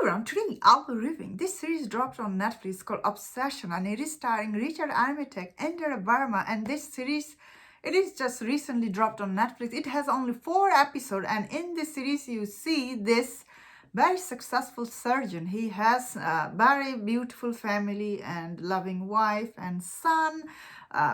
everyone, today I'll be reviewing this series dropped on Netflix called Obsession, and it is starring Richard Armitage, Indira Verma, and this series, it is just recently dropped on Netflix. It has only 4 episodes, and in this series you see this very successful surgeon. He has a very beautiful family and loving wife and son,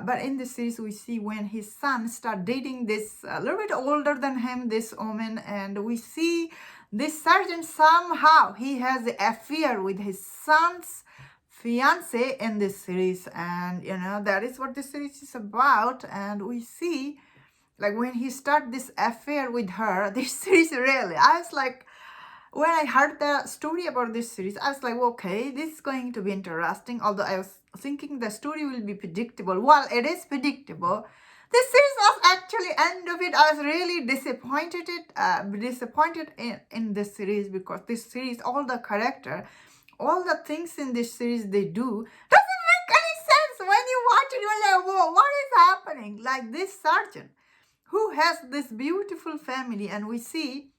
but in this series we see when his son start dating this a little bit older than him, this woman, and we see this sergeant somehow he has an affair with his son's fiance in this series, and that is what this series is about. And we see like when he start this affair with her, this series really, I was like, when I heard the story about this series, I was like, okay, this is going to be interesting. Although I was thinking the story will be predictable. Well, it is predictable. This series was actually end of it. I was really disappointed in this series, because this series, all the character, all the things in this series they do doesn't make any sense. When you watch it, you're like, whoa, what is happening? Like this sergeant who has this beautiful family, and we see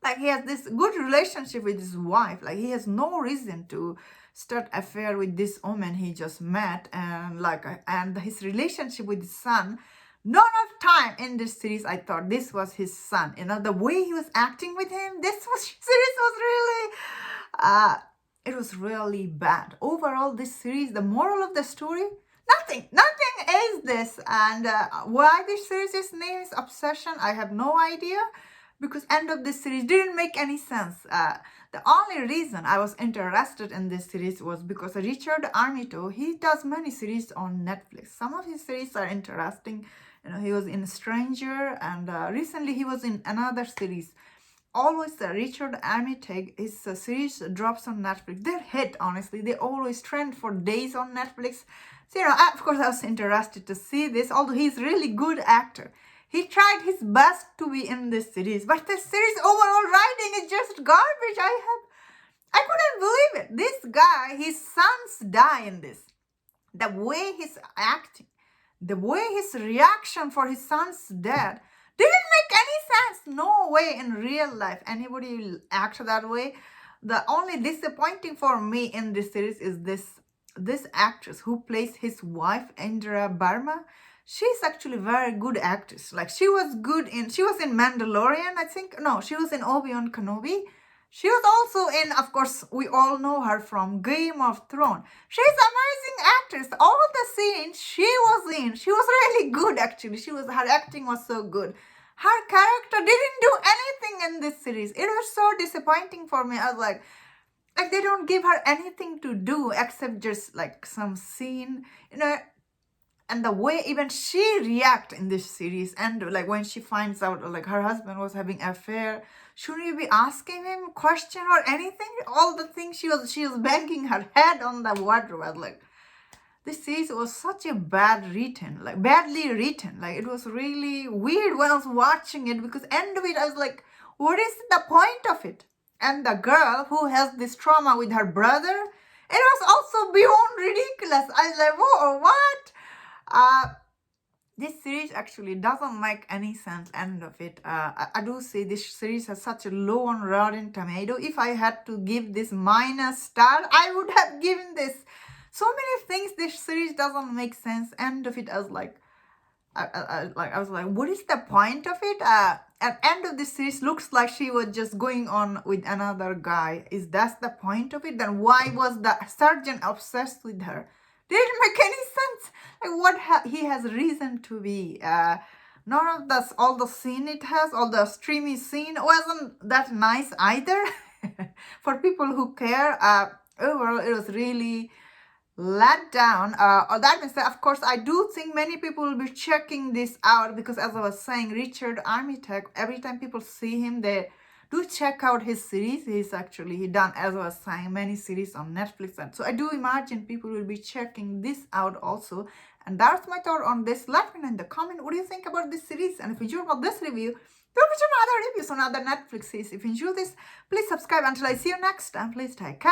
like he has this good relationship with his wife. Like he has no reason to start affair with this woman he just met, and his relationship with his son. None of time in this series I thought this was his son. The way he was acting with him, this series was really it was really bad. Overall, this series, the moral of the story, nothing is this. And why this series' name is Obsession, I have no idea, because end of this series didn't make any sense. The only reason I was interested in this series was because Richard Armitage, he does many series on Netflix. Some of his series are interesting. He was in Stranger, and recently he was in another series. Always Richard Armitage, his series drops on Netflix. They're hit, honestly. They always trend for days on Netflix. So, of course, I was interested to see this, although he's really good actor. He tried his best to be in this series, but the series overall writing is just garbage. I couldn't believe it. This guy, his sons die in this. The way he's acting, the way his reaction for his son's death didn't make any sense. No way in real life anybody will act that way. The only disappointing for me in this series is this actress who plays his wife, Indira Verma. She's actually very good actress. Like she was in Mandalorian, I think. No, she was in Obi-Wan Kenobi. She was also in, of course, we all know her from Game of Thrones. She's amazing actress. All the scenes she was in, she was really good actually. Her acting was so good. Her character didn't do anything in this series. It was so disappointing for me. I was like they don't give her anything to do except just like some scene, and the way even she react in this series, and like when she finds out like her husband was having an affair, shouldn't you be asking him question or anything? All the things she was banging her head on the wardrobe. Like this series was such a badly written. Like it was really weird when I was watching it, because end of it I was like, what is the point of it? And the girl who has this trauma with her brother, it was also beyond ridiculous. I was like, whoa, what? This series actually doesn't make any sense. End of it. I do say this series has such a low on Rotten Tomato. If I had to give this -star, I would have given this. So many things this series doesn't make sense. End of it, I was like, I was like, what is the point of it? At end of this series, looks like she was just going on with another guy. Is that the point of it? Then why was the surgeon obsessed with her? Didn't make any sense. Like what he has reason to be. None of this, all the scene it has, all the streamy scene wasn't that nice either. For people who care, overall it was really let down. Or that means that, of course, I do think many people will be checking this out, because as I was saying, Richard Armitage, every time people see him, they do check out his series. He done, as I was saying, many series on Netflix, and so I do imagine people will be checking this out also. And that's my thought on this. Let me know in the comment what do you think about this series, and if you enjoyed about this review, don't forget my other reviews on other Netflix series. If you enjoyed this, please subscribe. Until I see you next time, please take care.